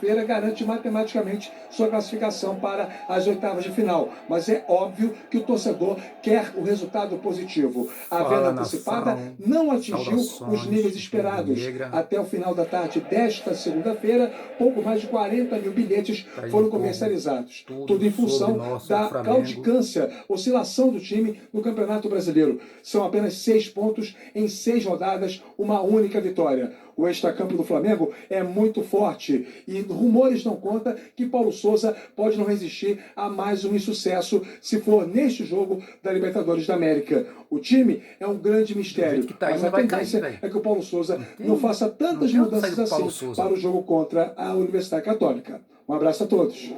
segunda-feira garante matematicamente sua classificação para as oitavas de final. Mas é óbvio que o torcedor quer o resultado positivo. A venda antecipada não atingiu os níveis esperados. Até o final da tarde desta segunda-feira, pouco mais de 40 mil bilhetes foram comercializados. Tudo em função da claudicância, oscilação do time no Campeonato Brasileiro. São apenas 6 pontos em 6 rodadas, uma única vitória. O extracampo do Flamengo é muito forte e rumores dão conta que Paulo Souza pode não resistir a mais um insucesso se for neste jogo da Libertadores da América. O time é um grande mistério, mas a tendência é que o Paulo Souza não faça tantas mudanças assim para o jogo contra a Universidade Católica. Um abraço a todos.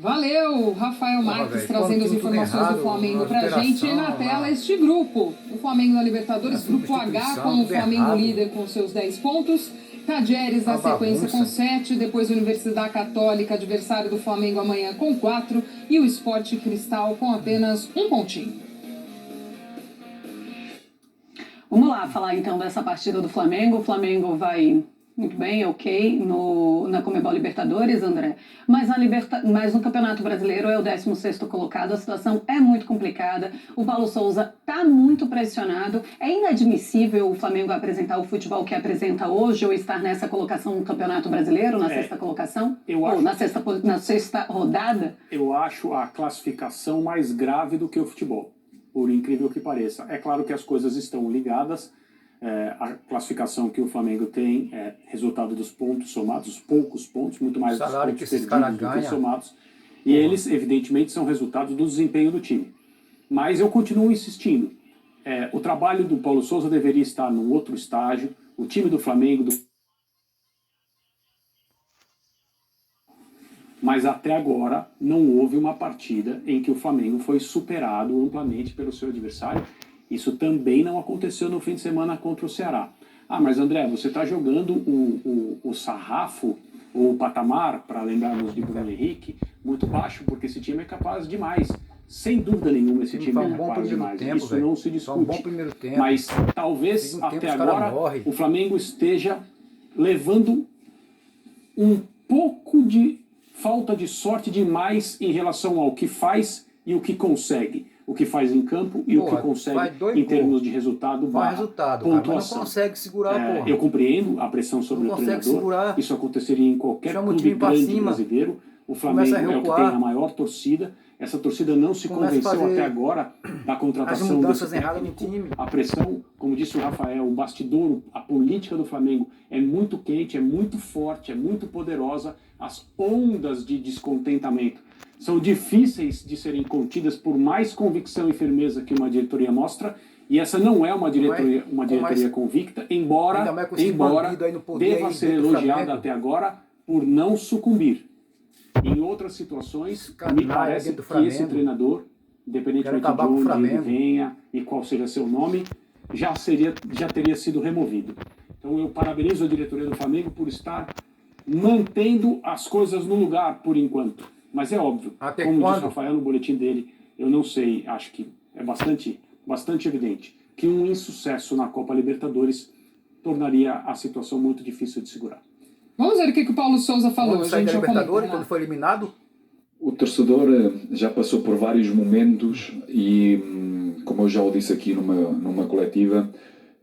Valeu, Rafael Marques, trazendo as informações do Flamengo pra gente. E na tela este grupo, o Flamengo na Libertadores, grupo H, com o Flamengo líder com seus 10 pontos, Tadieres na sequência com 7, depois Universidade Católica, adversário do Flamengo amanhã com 4, e o Sport Cristal com apenas 1 pontinho. Vamos lá falar então dessa partida do Flamengo. O Flamengo vai muito bem, ok, na Conmebol Libertadores, André. Mas no Campeonato Brasileiro é o 16º colocado, a situação é muito complicada. O Paulo Souza está muito pressionado. É inadmissível o Flamengo apresentar o futebol que apresenta hoje ou estar nessa colocação no Campeonato Brasileiro, na sexta colocação? Ou na sexta rodada? Eu acho a classificação mais grave do que o futebol, por incrível que pareça. É claro que as coisas estão ligadas. A classificação que o Flamengo tem é resultado dos pontos somados, os poucos pontos, muito mais dos pontos que esses perdidos do que somados. E eles, evidentemente, são resultados do desempenho do time. Mas eu continuo insistindo. O trabalho do Paulo Souza deveria estar num outro estágio. O time do Flamengo... Mas até agora não houve uma partida em que o Flamengo foi superado amplamente pelo seu adversário. Isso também não aconteceu no fim de semana contra o Ceará. Ah, mas André, você está jogando o sarrafo, ou o patamar, para lembrarmos de Bruno Henrique, muito baixo, porque esse time é capaz demais. Sem dúvida nenhuma, esse time é capaz demais. Isso não se discute. Mas talvez até agora o Flamengo esteja levando um pouco de falta de sorte demais em relação ao que faz e o que consegue. O que faz em campo e o que consegue em termos de resultado, pontuação. Não consegue segurar, eu compreendo a pressão sobre o treinador. Isso aconteceria em qualquer clube grande brasileiro. O Flamengo é o que tem a maior torcida. Essa torcida não se convenceu até agora da contratação desse técnico. A pressão, como disse o Rafael, o bastidor, a política do Flamengo é muito quente, é muito forte, é muito poderosa. As ondas de descontentamento são difíceis de serem contidas por mais convicção e firmeza que uma diretoria mostra, e essa não é uma diretoria convicta, embora deva ser elogiada até agora por não sucumbir. Em outras situações, me parece que esse treinador, independentemente de onde ele venha e qual seja seu nome, já teria sido removido. Então eu parabenizo a diretoria do Flamengo por estar mantendo as coisas no lugar por enquanto. Mas é óbvio, como disse o Rafael no boletim dele, eu não sei, acho que é bastante evidente que um insucesso na Copa Libertadores tornaria a situação muito difícil de segurar. Vamos ver o que o Paulo Souza falou. Quando saiu da Libertadores, quando foi eliminado? O torcedor já passou por vários momentos e, como eu já o disse aqui numa coletiva,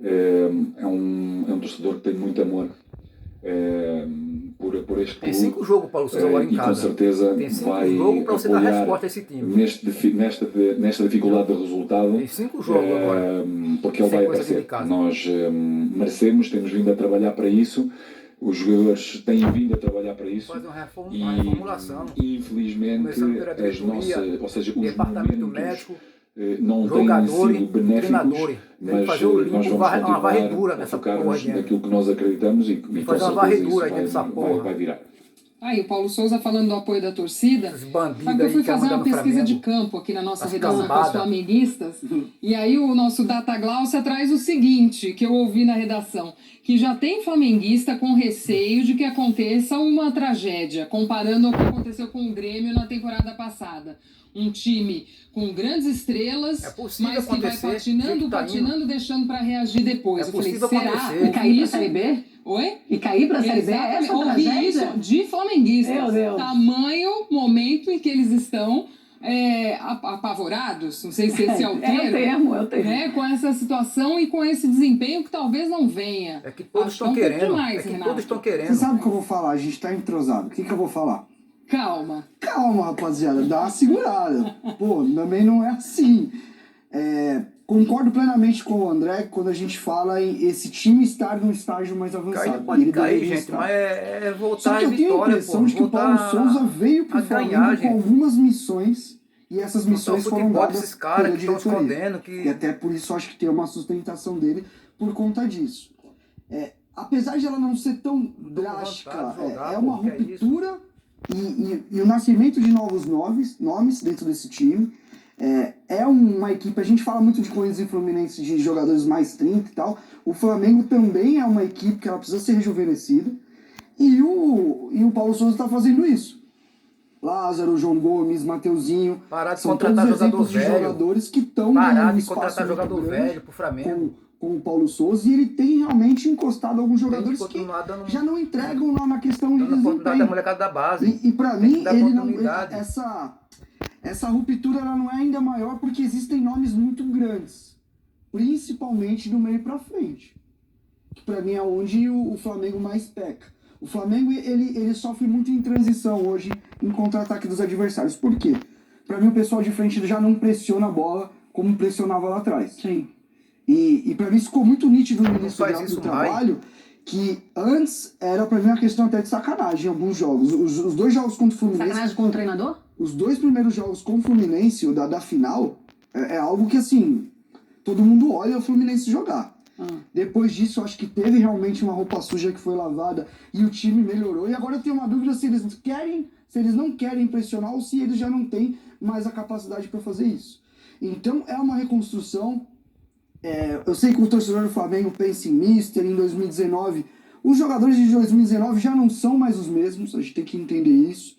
é um torcedor que tem muito amor por este clube. Tem 5 jogos, Paulo Souza, agora em casa. E com certeza vai apoiar a esse time. nesta dificuldade de resultado. Tem 5 jogos agora. Porque ele vai aparecer. Nós merecemos, temos vindo a trabalhar para isso. Os jogadores têm vindo a trabalhar para isso. Uma reformulação. E infelizmente os departamento médico, não têm sido benéficos, mas nós vamos continuar a focar-nos naquilo que nós acreditamos e com certeza isso vai virar. Aí, o Paulo Souza falando do apoio da torcida. Sabe que eu fui fazer uma pesquisa de campo aqui na nossa redação com os flamenguistas. E aí o nosso Data Glaucia traz o seguinte, que eu ouvi na redação, que já tem flamenguista com receio de que aconteça uma tragédia, comparando ao que aconteceu com o Grêmio na temporada passada. Um time com grandes estrelas, mas que vai patinando, deixando para reagir depois. Eu falei, será? E cair pra Série B? Oi? E cair pra Série B é essa tragédia? Isso de flamenguistas. Meu Deus. Tamanho momento em que eles estão apavorados, não sei se esse é o termo. É o termo. Né, com essa situação e com esse desempenho que talvez não venha. É que todos estão querendo. Todos estão querendo. Você sabe o que eu vou falar? A gente tá entrosado. O que eu vou falar? Calma, rapaziada. Dá uma segurada. Pô, também não é assim. Concordo plenamente com o André quando a gente fala em esse time estar num estágio mais avançado. Pode cair, gente, mas é voltar Só que eu tenho a impressão de que o Paulo Souza veio pro Flamengo com algumas missões e essas missões foram dadas pela diretoria. E até por isso eu acho que tem uma sustentação dele por conta disso. Apesar de ela não ser tão drástica, é uma ruptura e o nascimento de novos nomes dentro desse time. É uma equipe, a gente fala muito de Corinthians e Fluminense, de jogadores mais 30 e tal. O Flamengo também é uma equipe que ela precisa ser rejuvenescida. E o Paulo Souza está fazendo isso. Lázaro, João Gomes, Mateuzinho. Parar de são contratar todos jogador exemplos de velho. jogadores que estão Parar num de espaço contratar jogador velho pro Flamengo. Com o Paulo Souza, e ele tem realmente encostado alguns jogadores que já não entregam lá na questão de desempenho. Da molecada da base. E para mim, ele não, essa ruptura ela não é ainda maior porque existem nomes muito grandes, principalmente do meio para frente, que para mim é onde o Flamengo mais peca. O Flamengo ele sofre muito em transição hoje em contra-ataque dos adversários. Por quê? Para mim o pessoal de frente já não pressiona a bola como pressionava lá atrás. Sim. E para mim isso ficou muito nítido no início do trabalho, que antes era para mim uma questão até de sacanagem em alguns jogos. Os dois jogos contra o Fluminense... Sacanagem com o treinador? Os dois primeiros jogos com o Fluminense, o da final, é algo que assim, todo mundo olha o Fluminense jogar. Depois disso, eu acho que teve realmente uma roupa suja que foi lavada e o time melhorou. E agora eu tenho uma dúvida se eles não querem pressionar ou se eles já não têm mais a capacidade para fazer isso. Então é uma reconstrução. Eu sei que o torcedor do Flamengo pensa em Mister, em 2019. Os jogadores de 2019 já não são mais os mesmos, a gente tem que entender isso.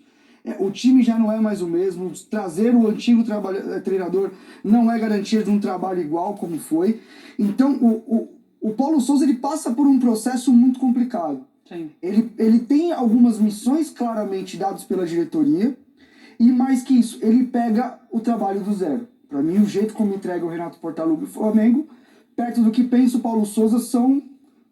O time já não é mais o mesmo. Trazer o antigo treinador não é garantia de um trabalho igual como foi. Então o Paulo Souza ele passa por um processo muito complicado. Sim. Ele tem algumas missões claramente dadas pela diretoria, e mais que isso, ele pega o trabalho do zero. Para mim, o jeito como entrega o Renato Portaluppi e o Flamengo, perto do que pensa o Paulo Souza, são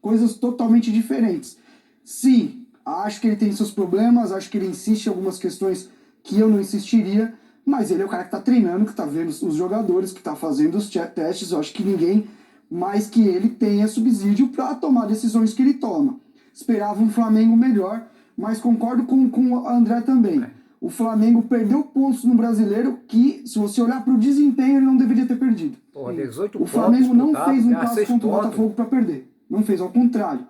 coisas totalmente diferentes. Sim, acho que ele tem seus problemas, acho que ele insiste em algumas questões que eu não insistiria, mas ele é o cara que está treinando, que está vendo os jogadores, que está fazendo os testes. Eu acho que ninguém mais que ele tenha subsídio para tomar decisões que ele toma. Esperava um Flamengo melhor, mas concordo com o André também. O Flamengo perdeu pontos no Brasileiro que, se você olhar para o desempenho, ele não deveria ter perdido. Porra, 18 o Flamengo não fez um clássico contra o Botafogo para perder. Não fez, ao contrário.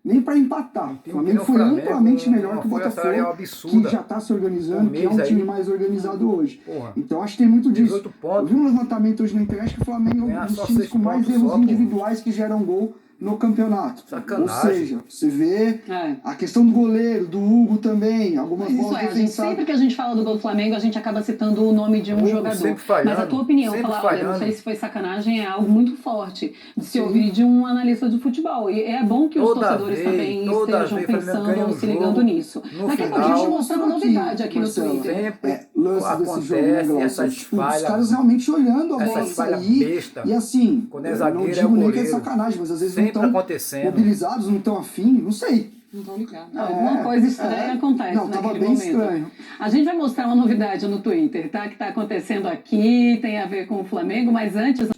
Nem para empatar. O Flamengo foi amplamente melhor que o Botafogo, que já está se organizando, que é um time mais organizado hoje. Então acho que tem muito disso. Eu vi um levantamento hoje na internet que o Flamengo é um dos times com mais erros individuais que geram gol no campeonato. Sacanagem. Ou seja, você vê a questão do goleiro, do Hugo também, algumas bolas defensáveis. Sempre que a gente fala do gol do Flamengo, a gente acaba citando o nome de um jogador. Mas a tua opinião, falar, olha, não sei se foi sacanagem, é algo muito forte de se ouvir de um analista de futebol. E é bom que os torcedores também estejam pensando ou se ligando nisso. Daqui a pouco a gente mostra uma novidade aqui no Twitter. Lances desse jogo, os caras realmente olhando a bola sair. E assim, eu não digo nem que é sacanagem, mas às vezes não estão mobilizados, não estão afim, não sei. Não estão ligados. Alguma coisa estranha acontece naquele momento. Estranho. A gente vai mostrar uma novidade no Twitter, tá? Que está acontecendo aqui, tem a ver com o Flamengo, mas antes...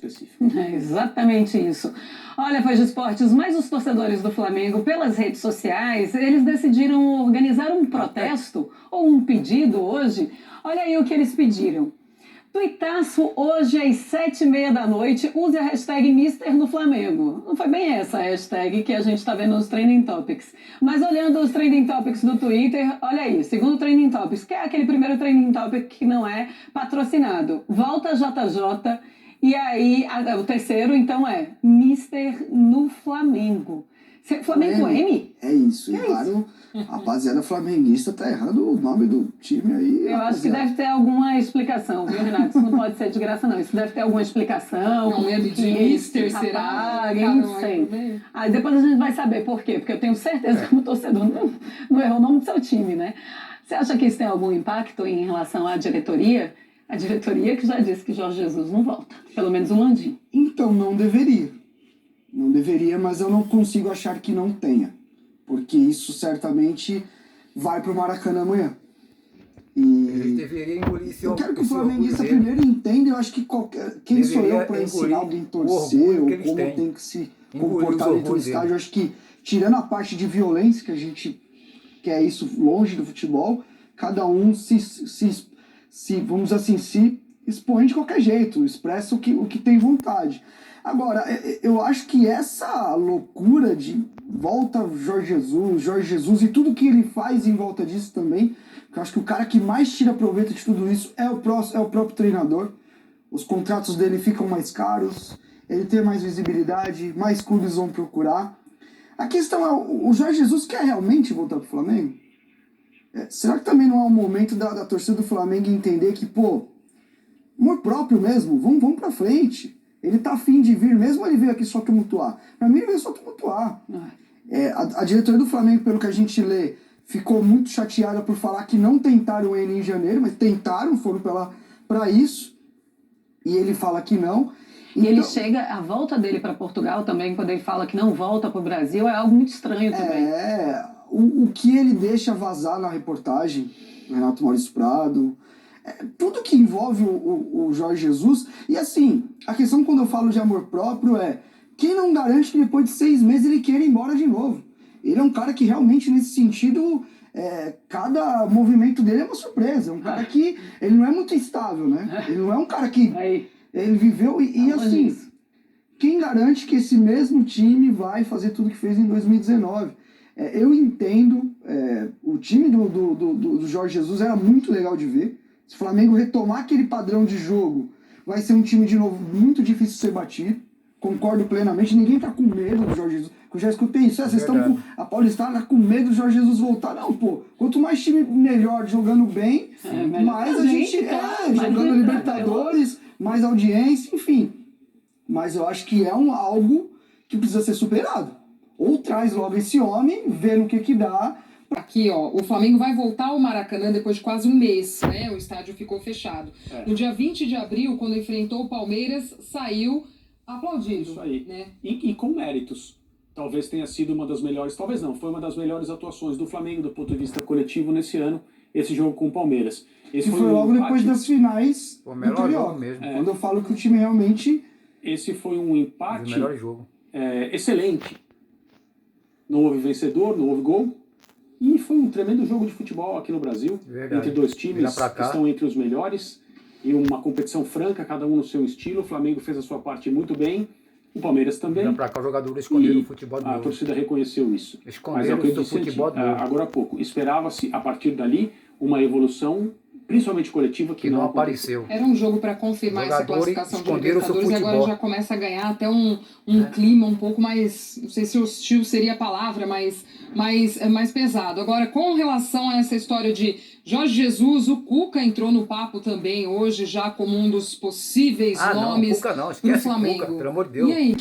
É exatamente isso. Olha, Faz de Esportes, mas os torcedores do Flamengo, pelas redes sociais, eles decidiram organizar um protesto ou um pedido hoje. Olha aí o que eles pediram. Tuitaço hoje às 7h30 da noite, use a hashtag Mister no Flamengo. Não foi bem essa a hashtag que a gente está vendo nos Trending Topics. Mas olhando os Trending Topics do Twitter, olha aí, segundo Trending Topics, que é aquele primeiro Trending Topic que não é patrocinado. Volta JJ, e aí o terceiro então é Mister no Flamengo. Flamengo M? É isso. E claro, a rapaziada flamenguista tá errando o nome do time aí. Eu acho que deve ter alguma explicação, viu, Renato? Isso não pode ser de graça, não. Isso deve ter alguma explicação. Com medo de Mister, será? Não sei. Aí depois a gente vai saber por quê. Porque eu tenho certeza que o torcedor não errou o nome do seu time, né? Você acha que isso tem algum impacto em relação à diretoria? A diretoria que já disse que Jorge Jesus não volta. Pelo menos o Landim. Então, não deveria. Não deveria, mas eu não consigo achar que não tenha. Porque isso certamente vai pro Maracanã amanhã. E ele deveria engolir esse eu quero que o flamenguista primeiro entenda, eu acho que quem sou eu para ensinar alguém a torcer ou como tem que se comportar dentro do estádio. Eu acho que, tirando a parte de violência, que a gente quer isso longe do futebol, cada um vamos dizer assim, se expõe de qualquer jeito, expressa o que tem vontade. Agora, eu acho que essa loucura de volta Jorge Jesus e tudo que ele faz em volta disso também, porque eu acho que o cara que mais tira proveito de tudo isso é o próprio treinador. Os contratos dele ficam mais caros, ele tem mais visibilidade, mais clubes vão procurar. A questão é, o Jorge Jesus quer realmente voltar pro Flamengo? Será que também não é o momento da torcida do Flamengo entender que, pô, amor próprio mesmo, vamos pra frente. Ele tá afim de vir, mesmo ele veio aqui só tumultuar. Pra mim ele veio só tumultuar. A diretoria do Flamengo, pelo que a gente lê, ficou muito chateada por falar que não tentaram ele em janeiro, mas tentaram, foram pra isso. E ele fala que não. E ele chega, a volta dele para Portugal também, quando ele fala que não volta pro Brasil, é algo muito estranho também. O que ele deixa vazar na reportagem, Renato Maurício Prado, tudo que envolve o Jorge Jesus. E assim, a questão quando eu falo de amor próprio é, quem não garante que depois de 6 meses ele queira ir embora de novo? Ele é um cara que realmente, nesse sentido, cada movimento dele é uma surpresa. É um cara que, ele não é muito estável, né? Ele não é um cara que... Ele viveu e assim, quem garante que esse mesmo time vai fazer tudo que fez em 2019? Eu entendo, o time do Jorge Jesus era muito legal de ver. Se o Flamengo retomar aquele padrão de jogo, vai ser um time de novo muito difícil de ser batido. Concordo plenamente, ninguém tá com medo do Jorge Jesus. Eu já escutei isso, vocês estão com... A Paulistada tá com medo do Jorge Jesus voltar. Não, pô, quanto mais time melhor jogando bem, mais a gente jogando Libertadores, mais audiência, enfim. Mas eu acho que é algo que precisa ser superado. Ou traz logo esse homem, vê no que dá. Aqui, ó, o Flamengo vai voltar ao Maracanã depois de quase um mês, né? O estádio ficou fechado. No dia 20 de abril, quando enfrentou o Palmeiras, saiu aplaudido. Isso aí. Né? E com méritos. Talvez tenha sido uma das melhores, talvez não, foi uma das melhores atuações do Flamengo do ponto de vista coletivo nesse ano, esse jogo com o Palmeiras. Esse foi logo depois das finais do Carioca mesmo. Quando eu falo que o time realmente... Esse foi um empate melhor jogo. Excelente. Não houve vencedor, não houve gol. E foi um tremendo jogo de futebol aqui no Brasil. Verdade. Entre dois times que estão entre os melhores. E uma competição franca, cada um no seu estilo. O Flamengo fez a sua parte muito bem. O Palmeiras também. Vira pra cá, os jogadores esconderam o futebol do A torcida reconheceu isso. Esconderam o futebol do agora há pouco. Esperava-se, a partir dali, uma evolução, principalmente coletiva, que não apareceu. Era um jogo para confirmar essa classificação de Libertadores e agora já começa a ganhar até um clima um pouco mais, não sei se hostil seria a palavra, mas mais pesado. Agora, com relação a essa história de Jorge Jesus, o Cuca entrou no papo também hoje, já como um dos possíveis nomes não, Cuca não, pro Flamengo. Cuca, pelo amor de Deus. E aí?